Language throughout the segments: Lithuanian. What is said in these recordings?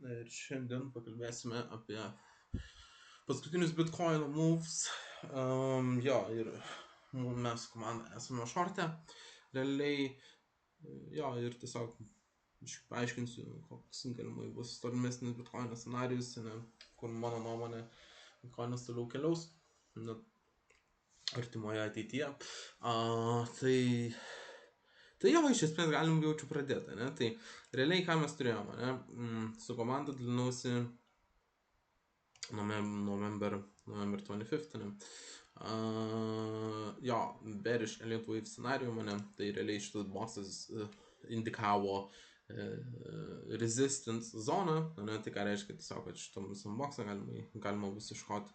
Ir šiandien pakalbėsime apie paskutinius Bitcoin moves. Jo, ir mes komanda esame šorte. Realiai, jo, ir tiesiog paaiškinsiu, koks galimai bus tolimesnis Bitcoin scenarius, kur mano nuomonė Bitcoinas toliau keliaus artimoje ateityje. Tai jo, iš esmės galim jaučiu pradėti, ne? Tai realiai ką mes turėjome, ne? Su komanda dalinausi November 25, ne? Jo, bearish Elliott Wave scenarijų mane, tai realiai šitas boxas indikavo resistance zoną, ne? Tai ką reiškia tiesiog, kad šitam visam boxą galima bus iškoti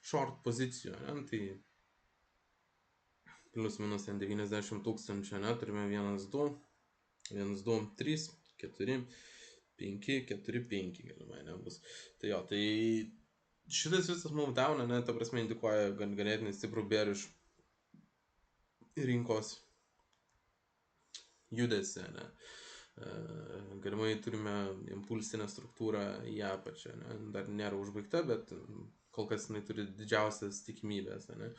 short pozicijų, ne? Tai plus minus 90 tūkstančių, ne, turime 1, 2, 3, 4, 5, 4, 5 galimai nebus. Tai jo, tai šitas visas move down, ne, ta prasme indikuoja ganėtinai stiprų bearish rinkos judesį, ne. Galimai turime impulsinę struktūrą į apačią, ne, dar nėra užbaigta, bet kol kas jinai turi didžiausias tikimybės, ne.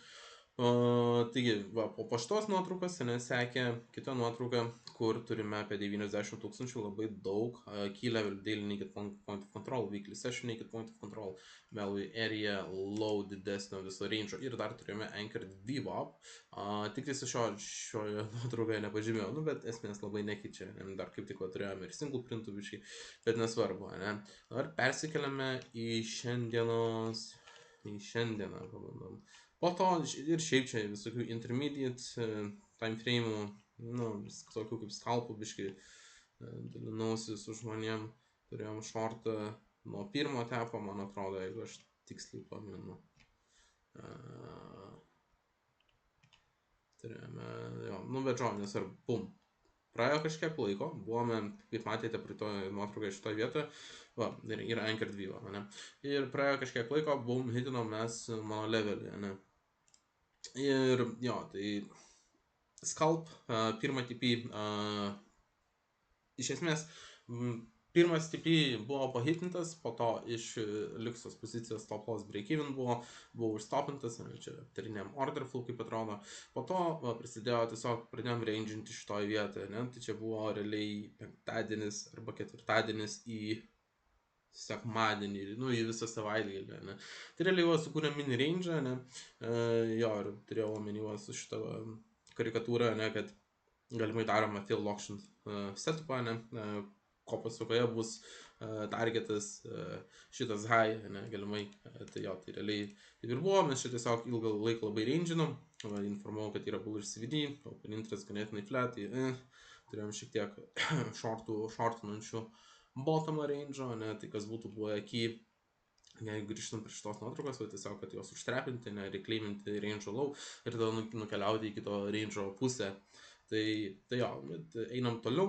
Taigi, va, po šitos nuotraukos sekė kita nuotrauka, kur turime apie 90 tūkstančių, labai daug key level daily naked point of control, weekly session naked point of control, value area, low didesnio viso range ir dar turėjome anchored VWAP. Tik tai šioje nuotraukoje nepažymėjau, bet esmės labai nekeičia, dar kaip tik turėjome ir single printų biškai, bet nesvarbu, ne. Dabar persikeliame į šiandieną pabandom. Po to ir šiaip čia visokių intermediate timeframe'ų, tokių kaip scalpų biškai dalinausi su žmonėm, turėjom shortą nuo pirmo tepo, man atrodo, jeigu aš tiksliai pamenu. Turėjome, jo, bet žodžiu, ar bum. Praėjo kažkiek laiko, buvome, kaip matėte, prie to nuotraukai šitoje vietoje, va, ir anchored VWAP, ne. Ir praėjo kažkiek laiko, bum, hitinom mes mano levelį, ne. Ir jo, tai scalp, pirmą TP, iš esmės, pirmas TP buvo pahitintas, po to iš likusios pozicijos stop loss break-even buvo užstopintas, čia aptarinėm order flow, kaip atrodo, po to prasidėjo tiesiog pradėjom ranginti šitoje vietoje, ne, tai čia buvo realiai penktadienis arba ketvirtadienis į sekmadienį, į visą savaitgalį, ne. Tai realiai sukūrėm mini range, ne, jo, ir turėjau omeny su šitą karikatūrą, ne, kad galimai daroma fill auction setupą, ne, ko pasakoje bus targetas šitas high, ne, galimai, tai jo, tai realiai taip ir buvo, mes čia tiesiog ilgą laiką labai ranginom, informavau, kad yra bullish CVD, open interest ganėtinai flat, tai turėjom šiek tiek shortinančių bottom range, ne, tai kas būtų buvo key, jeigu grįžtam prie šitos nuotraukos, tiesiog, kad juos užtrepinti, ne, reclaiminti range low ir tada nukeliauti į kito range pusę. Tai jo, bet einam toliau.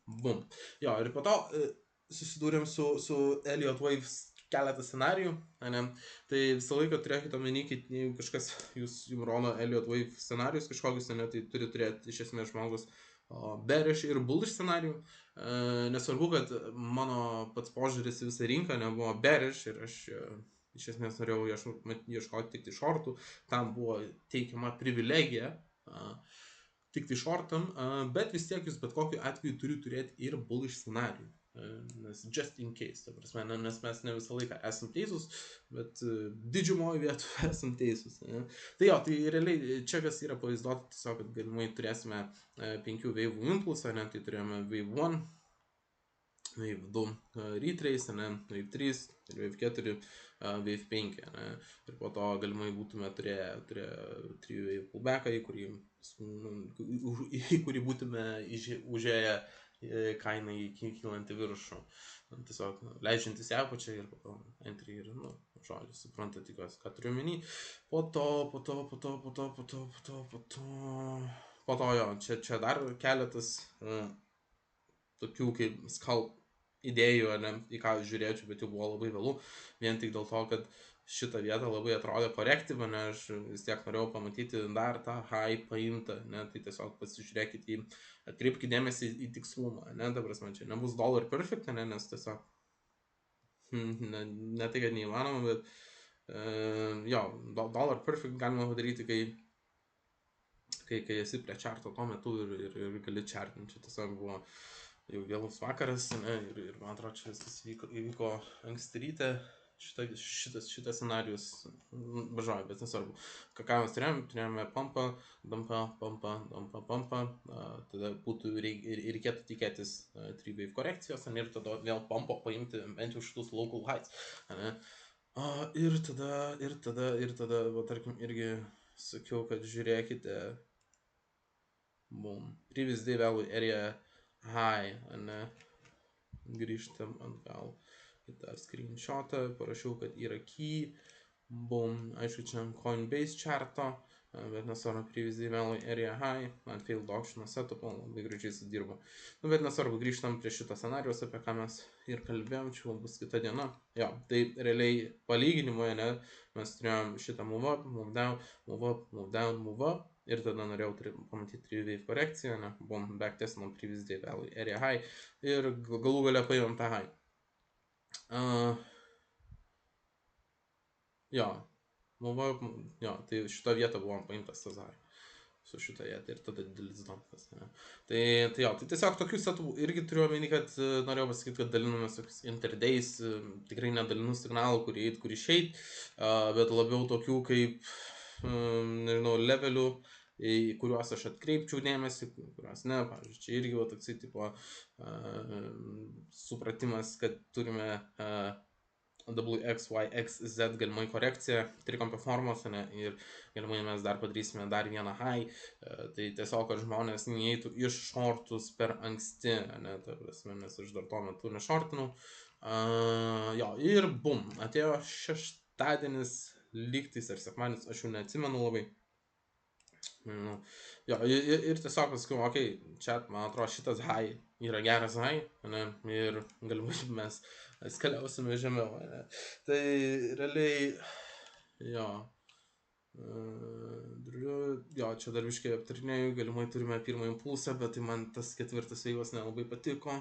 Bum. Jo, ir po to susidūrėm su Elliott Wave keletą scenarijų, ne? Tai visą laiką turėkite omeny, jeigu kažkas jums rodo Elliott Wave scenarijus kažkokius, ne, tai turi turėti iš esmės žmogus bearish ir bullish scenarijų. Nesvarbu, kad mano pats požiūris į visą rinką nebuvo bearish ir aš iš esmės norėjau ieškoti tik tai shortų, tam buvo teikiama privilegija tik tai shortam, bet vis tiek jūs bet kokiu atveju turi turėti ir bullish scenarijų. Nes just in case, ta prasme, nes mes ne visą laiką esam teisūs, bet didžiumoje vietoje esam teisūs. Ne? Tai jo, tai realiai čia kas yra pavaizduota, tiesiog, kad galimai turėsime 5 wave impulsą, ne? Tai turėjome wave 1, wave 2 retrace, ne? Wave 3, wave 4, wave 5, ne? Ir po to galimai būtume turėję 3 wave pullbacką, į kurį būtume užėję kainai kylant į viršų, tiesiog leidžiantis į apačią ir po to entry ir, žodžiu, suprantate, ką turiu omeny. Po to jo, čia dar keletas tokių kaip scalp idėjų, ne, į ką žiūrėčiau, bet jau buvo labai vėlų, vien tik dėl to, kad šitą vietą labai atrodė korektyva, ne, aš vis tiek norėjau pamatyti dar tą high paimtą, ne, tai tiesiog pasižiūrėkite atkreipkite dėmesį į tikslumą, ne, ta prasme, čia nebus dollar perfect, ne, nes tiesiog, ne tai, kad neįmanoma, bet jo, dollar perfect galima padaryti, kai esi prie čarto tuo metu ir gali čartinti, čia tiesiog buvo jau vėlus vakaras, ne, ir man atrodo, čia viskas įvyko anksti ryte, šitas scenarius važiuoja, bet nesvarbu. Ką mes turėjome pumpą, dumpą, tada reikėtų tikėtis 3-wave korekcijos, ir tada vėl pumpo paimti bent jau šitus local heights. Ne? Ir tada, va, tarkim, irgi sakiau, kad žiūrėkite, previous day value area high, ne, grįžtam atgal į tą screenshotą, parašiau, kad yra key, aišku, čia Coinbase charto, bet nesvarbu, previous day value area high, ant failed auction setup, labai gražiai sudirbo. Bet nesvarbu, grįžtam prie šito scenarijos, apie ką mes ir kalbėjom, čia bus kita diena. Jo, tai realiai palyginimoje, ne, mes turėjom šitą move up, move down, move up, move down, move up. Ir tada norėjau pamatyti 3-wave korekciją, ne, backtestinom previous day value area high ir galų galia paėmėm tą high. Jo, tai šito vietą buvom paimtas tas high su šitą vietą ir tada didelis dumpas. Tai jo, tai tiesiog tokių setų irgi turiu omeny, kad norėjau pasakyti, kad dalinomės tokius interdays, tikrai nedalinu signalų, kur išeit, bet labiau tokių kaip, nežinau, levelių, į kuriuos aš atkreipčiau dėmesį, kuriuos ne, pavyzdžiui, čia irgi va toksai tipo supratimas, kad turime WXYXZ galimai korekciją trikampio formos, ne, ir galimai mes dar padarysime dar vieną high, tai tiesiog, kad žmonės neįeitų iš shortus per anksti, ne, ta prasme, nes aš dar tuo metu nešortinau. Jo, ir bum, atėjo šeštadienis, lygtais ar sekmadienis, aš jau neatsimenu labai. Jo, ir tiesiog pasakiau, okei, čia, man atrodo, šitas high yra geras high, ne, ir galbūt mes skaliausime žemiau, ne. Tai realiai, jo, čia dar biškai aptarinėjau, galimai turime pirmą impulsą, bet tai man tas ketvirtas veivas nelabai patiko,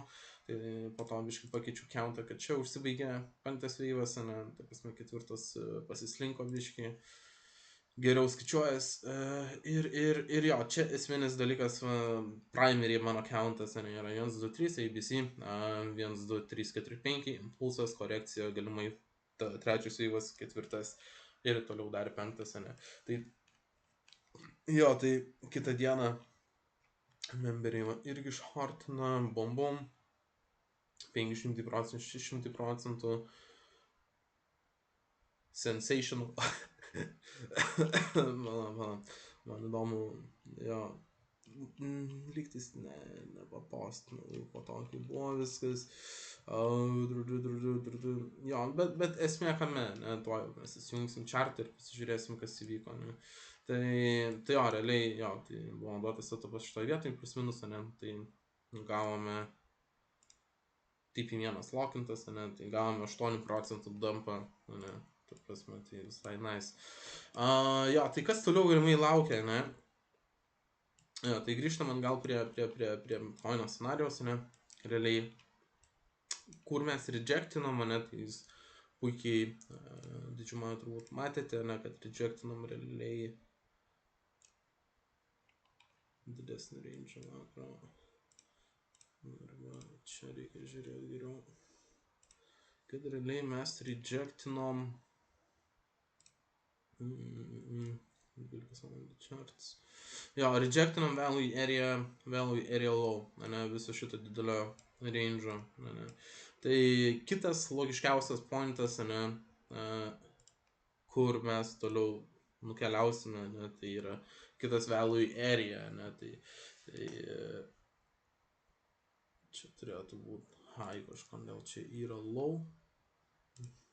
tai po to biškai pakeičiu countą, kad čia užsibaigė penktas veivas, ne, tai pasme ketvirtas pasislinko biškai. Geriau skaičiuojas ir jo, čia esminis dalykas, primary mano countas yra 1, 2, 3, ABC, 1, 2, 3, 4, 5, impulsas, korekcija, galimai trečias veivas, ketvirtas ir toliau dar penktas, ne. Tai jo, tai kitą dieną memberiai irgi shortina, bom, 500%, 600%, sensational. Man įdomu, jo, lygtis nepapostinu, po to, kai buvo viskas, jo, bet esmė kame, ne, tuo jau mes įsijungsim chartą ir pasižiūrėsim, kas įvyko, ne. Tai jo, realiai, jo, tai buvo duotas setupas šitoje vietoje, plus minus, ne, tai gavome TP1 lokintas, ne, tai gavome 8% dumpą, ne. Ta prasme, tai visai nice. Jo, tai kas toliau galimai laukia, ne? Jo, tai grįžtam atgal prie coino scenarijaus, ne? Realiai, kur mes rejectinom, ne, tai jūs puikiai didžiumoje turbūt matėte, ne, kad rejectinom realiai didesnį range, atrodo. Arba čia reikia žiūrėti geriau. Kad realiai mes rejectinom 12 valandų charts. Jo, rejectinom value area low, ne, viso šito didelio range'o, ne. Tai kitas logiškiausias pointas, ne, kur mes toliau nukeliausime, ne, tai yra kitas value area, ne, tai čia turėtų būti high kažkodėl, čia yra low.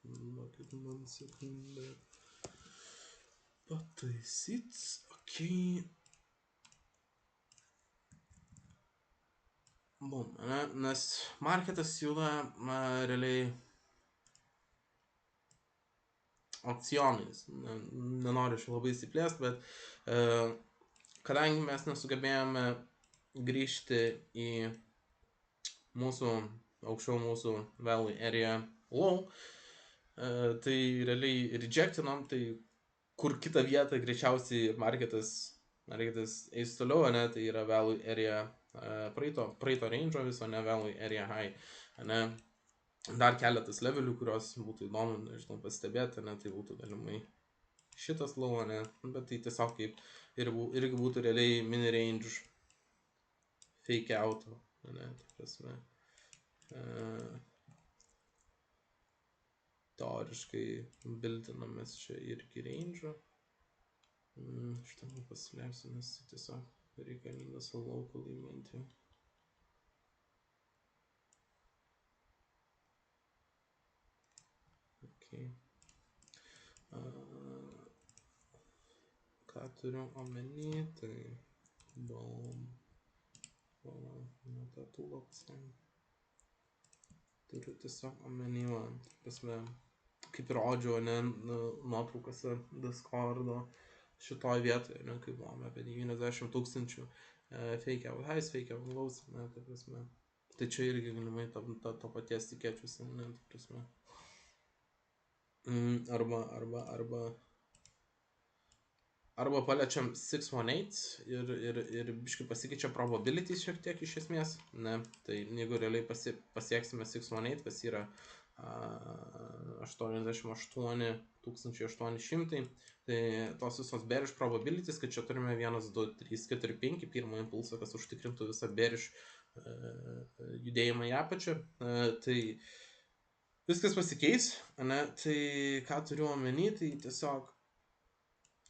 Kaip man sekundę pataisyt, okei. Bum, ne? Nes marketas juda realiai opcionais. Nenoriu aš labai įsiplėst, bet kadangi mes nesugebėjome grįžti į mūsų, aukščiau mūsų value area low, tai realiai rejectinom, tai kur kitą vietą greičiausiai marketas eis toliau, ne, tai yra value area praeito range viso, ne value area high, ne. Dar keletas levelių, kurios būtų įdomu, nežinau, pastebėti, ne, tai būtų galimai šitas low, ne, bet tai tiesiog kaip irgi būtų realiai mini range fake out, ne, ta prasme. Teoriškai bildinamės čia irgi range. Šitą pasileisiu, nes tiesiog reikalingas locally bent jau. Okay. Ką turiu omeny, tai tą tūlą pasileisiu. Turiu tiesiog omeny, prasme, kaip ir rodžiau, ne, nuotraukose Discordo šitoj vietoje, ne, kai buvome apie 90 000 fake out highs, fake out lows, ne, ta prasme. Tai čia irgi galimai to paties tikėčiausi, ne, ta prasme. Arba paliečiam 618 ir biškai pasikeičia probability šiek tiek iš esmės, ne, tai jeigu realiai pasieksime 618, kas yra 88 800, tai tos visos bearish probabilities, kad čia turime 1, 2, 3, 4, 5 pirmą impulsą, kas užtikrintų visą bearish judėjimą į apačią, tai viskas pasikeis, ne, tai ką turiu omeny, tai tiesiog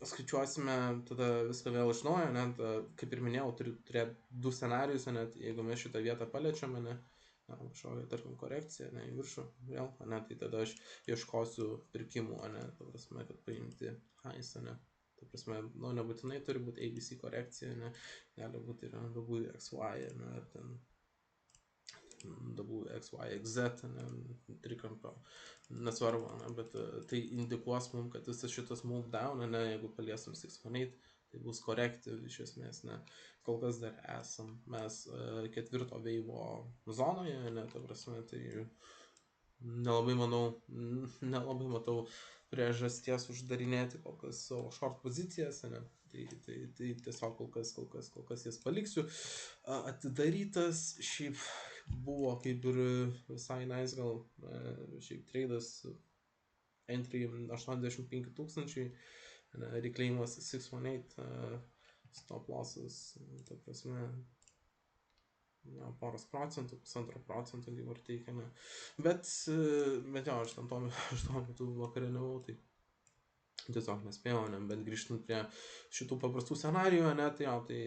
skaičiuosime tada viską vėl iš naujo, net, kaip ir minėjau, turiu turėti 2 scenarijus, net jeigu mes šitą vietą paliečiame, ne, kažkokią, tarkim, korekciją, ne, į viršų vėl, ne, tai tada aš ieškosiu pirkimų, ne, ta prasme, kad paimti highs, ne, ta prasme, nu, nebūtinai turi būti ABC korekcija, ne, gali būti ir WXY, ne, ar ten WXYZ, ne, trikampio, nesvarbu, ne, bet tai indikuos mums, kad visas šitas move down, ne, jeigu paliesim 618, tai bus korekti iš esmės, ne, kol kas dar esam mes ketvirto veivo zonoje, ne, ta prasme, tai nelabai matau priežasties uždarinėti kol kas savo short pozicijas, ne, tai tiesiog kol kas jas paliksiu atidarytas, šiaip buvo kaip ir visai nice, gal šiaip tradas entry 85 000, reclaimas 618, stop losses, ta prasme, poros procentų, 1,5%, kaip ar teikia, ne. Bet jo, aš tuo metu vakarieniavau, tai tiesiog nespėjau, ne, bet grįžtant prie šitų paprastų scenarijų, ne, tai jo, tai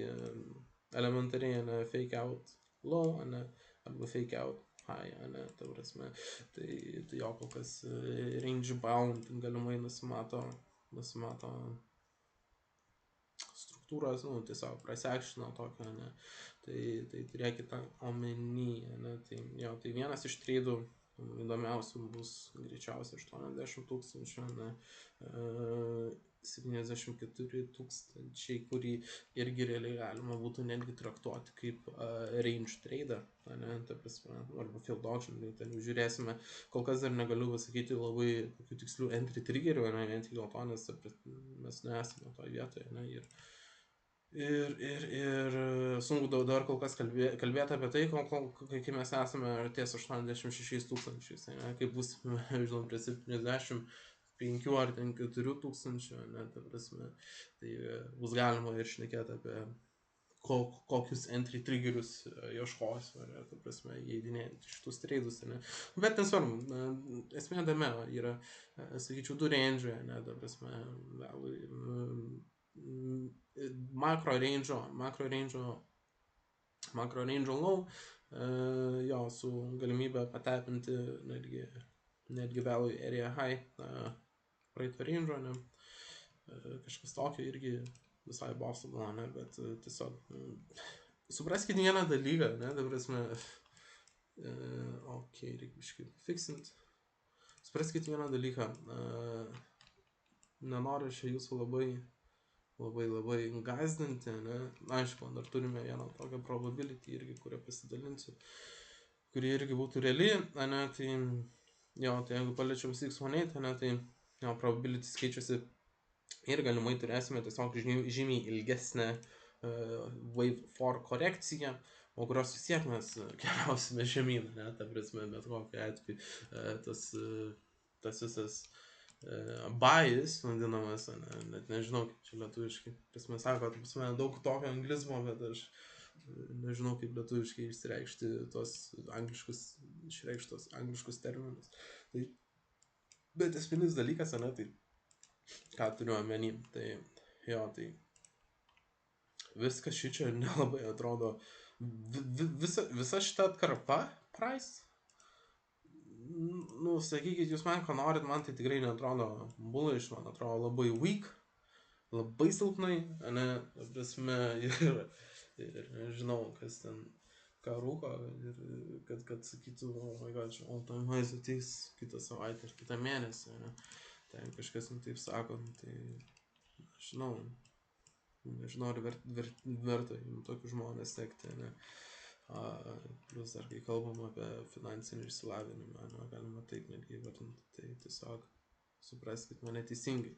elementariai, ne, fake out low, ne, arba fake out high, ne, ta prasme, tai jo, kol kas range bound galimai nusimato struktūros, nu, tiesiog price actiono tokio, ne, tai turėkite omeny, ne, tai jo, tai vienas iš tradų įdomiausių bus greičiausiai 80 000, ne, 74 000, kurį irgi realiai galima būtų netgi traktuoti kaip range tradą, ne, ta prasme, arba field option, tai žiūrėsime, kol kas dar negaliu pasakyti labai tokių tikslių entry triggerių, ne, vien tik dėl to, nes mes nesame toje vietoje, ne, ir sunku dar kol kas kalbėti apie tai, kai mes esame ties 86 000, ne, kaip bus, žinau, prie 75 ar ten 4 000, ne, ta prasme, tai bus galima ir šnekėti apie kokius entry triggerius ieškosiu, ne, ta prasme, įeidinėjant šitus tradus, ne, bet nesvarbu, esmė dame yra, sakyčiau, 2 range, ne, ta prasme, makro range low, jo, su galimybė patepinti netgi value area high praeito range, ne, kažkas tokio irgi visai possible, ne, bet tiesiog supraskit vieną dalyką, ne, ta prasme, reikia biškai fiksint. Supraskit vieną dalyką, nenoriu čia jūsų labai gazdinti, ne, aišku, dar turime vieną tokią probability irgi, kurią pasidalinsiu, kuri irgi būtų reali, ne, tai, jo, tai jeigu paliečiam 618, ne, tai, jo, probability skaičiuosi ir galimai turėsime tiesiog žymiai ilgesnę wave 4 korekciją, o kurios vis tiek mes keliausime žemyn, ne, ta prasme, bet kokiu atveju tas visas bias, vadinamas, net nežinau, kaip čia lietuviškai, prasme sako, pas mane daug tokio anglizmo, bet aš nežinau, kaip lietuviškai išreikšti tos angliškus terminus. Tai, bet esminis dalykas, ne, tai ką turiu omeny, tai jo, tai viskas šičia nelabai atrodo, visa šita atkarpa price, nu, sakykit, jūs man ką norit, man tai tikrai neatrodo bullish, man atrodo labai weak, labai silpnai, ne, prasme, ir nežinau, kas ten ką rūko, ir kad sakytų, oh my god, all time highs ateis kitą savaitę ar kitą mėnesį, ne, ten kažkas taip sako, tai nežinau, ar verta jums tokius žmonės sekti, ne. Plus dar kai kalbam apie finansinį išsilavinimą, ne, galima taip netgi įvardinti, tai tiesiog supraskit mane teisingai,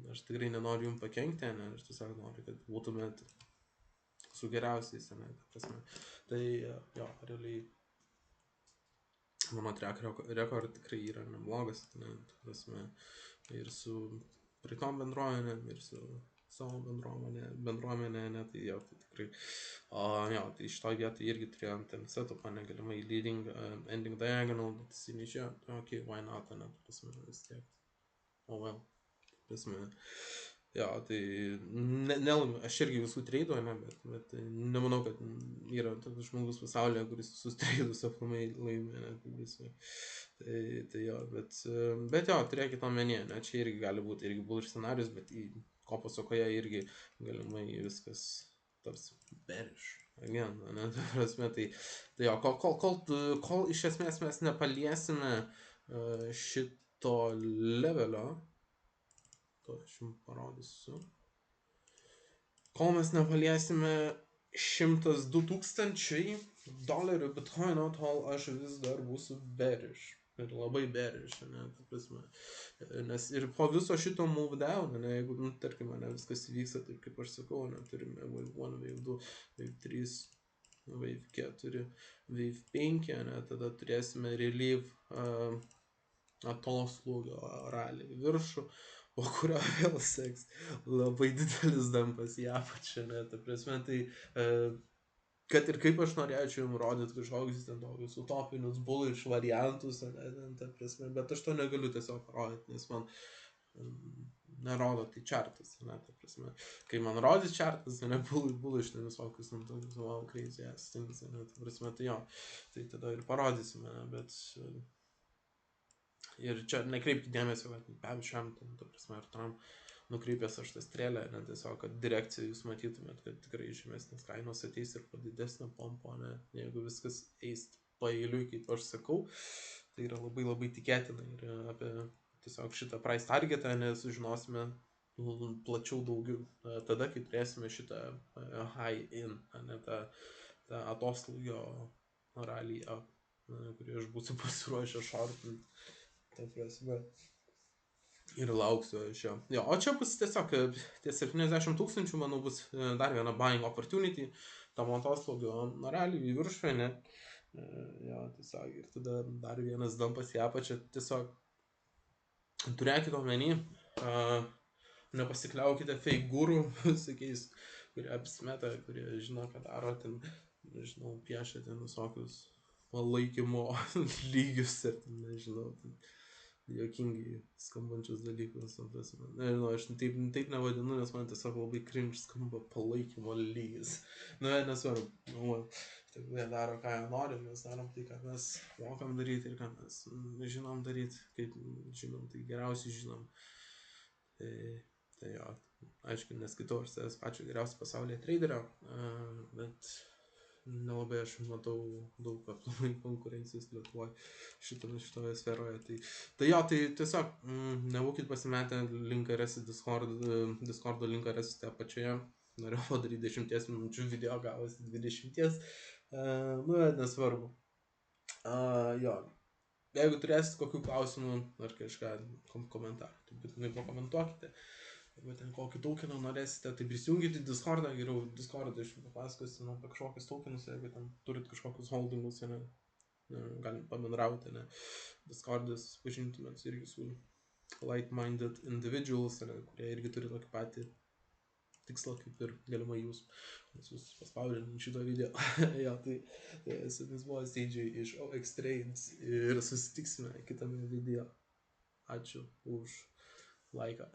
aš tikrai nenoriu jums pakenkti, ne, aš tiesiog noriu, kad būtumėt su geriausiais, ne, ta prasme. Tai jo, realiai mano track record tikrai yra neblogas, ne, ta prasme, ir su praeitom bendruomenėm, ir su savo bendruomenė, ne, tai jo, tai tikrai, jo, tai šitoj vietoj irgi turėjom ten setupą, negalimai leading, ending diagonal, bet jis neišėjo, okay, why not, ne, ta prasme, vis tiek, oh well, ta prasme, jo, tai nelaimu, aš irgi visų treidų, ne, bet nemanau, kad yra toks žmogus pasaulyje, kuris visus treidus aplamai laimi, ne, tai visai. Tai jo, bet jo, turėkit omenyje, ne, čia irgi gali būti irgi bullish scenarius, bet ko pasakoje irgi galimai viskas taps bearish. Again, ne, ta prasme, tai jo, kol iš esmės mes nepaliesime šito levelio, to aš jums parodysiu, kol mes nepaliesime 102 000 $, bitcoino, tol aš vis dar būsiu bearish. Ir labai bearish, ne, ta prasme. Nes ir po viso šito move down, ne, jeigu, nu, tarkim, ne, viskas įvyksta taip, kaip aš sakau, ne, turime wave 1, wave 2, wave 3, wave 4, wave 5, ne, tada turėsime relief atoslūgio ralį į viršų, o kurio vėl seks labai didelis dampas į apačią, ne, ta prasme, tai kad ir kaip aš norėčiau jums rodyti kažkokius ten tokius utopinius bullish variantus, ne, ta prasme, bet aš to negaliu tiesiog parodyti, nes man nerodo tai chartas, ne, ta prasme, kai man rodys chartas, ne, bullish, ten visokius, ten tokius, wow, crazy ass things, ne, ta prasme, tai jo, tai tada ir parodysime, ne, bet ir čia nekreipkite dėmesio, kad pavyzdžiui, ta prasme, ar Trump nukreipęs aš tą strėlę, ne, tiesiog, kad direkciją jūs matytumėt, kad tikrai žemesnės kainos ateis ir po didesnio pompo, ne, jeigu viskas eis paeiliui, kaip aš sakau, tai yra labai tikėtina ir apie tiesiog šitą price targetą nesužinosime plačiau daugiau, tada, kai turėsime šitą high in, ne, tą atoslūgio rally up, kurį aš būsiu pasiruošę shortint, ta prasme. Ir lauksiu aš jo. Jo, o čia bus tiesiog tie 70 000, manau, bus dar viena buying opportunity, tam atoslūgio rally į viršų, ne. Jo, tiesiog, ir tada dar vienas dampas į apačią, tiesiog turėkite omeny, nepasikliaukite fake guru, sakiais, kurie apsimeta, kurie žino, ką daro, ten, nežinau, piešia ten visokius palaikymo lygius ir ten, nežinau, ten juokingai skambančius dalykus, nežinau, aš taip nevadinu, nes man tiesiog labai cringe skamba palaikymo lygis. Nu, nesvarbu, jie daro, ką jie nori, mes darom tai, ką mes mokam daryti ir ką mes žinom daryti, kaip žinom, tai geriausiai žinom. Tai jo. aišku, neskaitau aš savęs pačio geriausio pasaulyje traderio, bet nelabai aš matau daug aplamai konkurencijos Lietuvoje šitoje sferoje. Tai jo, tai tiesiog nebūkit pasimetę, linką rasti Discordo linką rasite apačioje. Norėjau padaryti 10 minučių video, gavosi 20. Nu, bet nesvarbu. Jo, jeigu turėsit kokių klausimų ar kažką komentarų, tai būtinai pakomentuokite. Arba ten kokį tokeną norėsite, tai prisijungite į Discordą, geriau Discordą aš papasakosiu apie kažkokius tokenus, jeigu ten turit kažkokius holdingus, ne, galim pabendrauti, ne, Discordas pažintumėt irgi su like-minded individuals, ne, kurie irgi turi tokį patį tikslą kaip ir galimai jūs, nes jūs paspaudžiant šito video. Jo, tai su jumis buvo Seidžiai iš OX Trades ir susitiksime kitame video. Ačiū už laiką.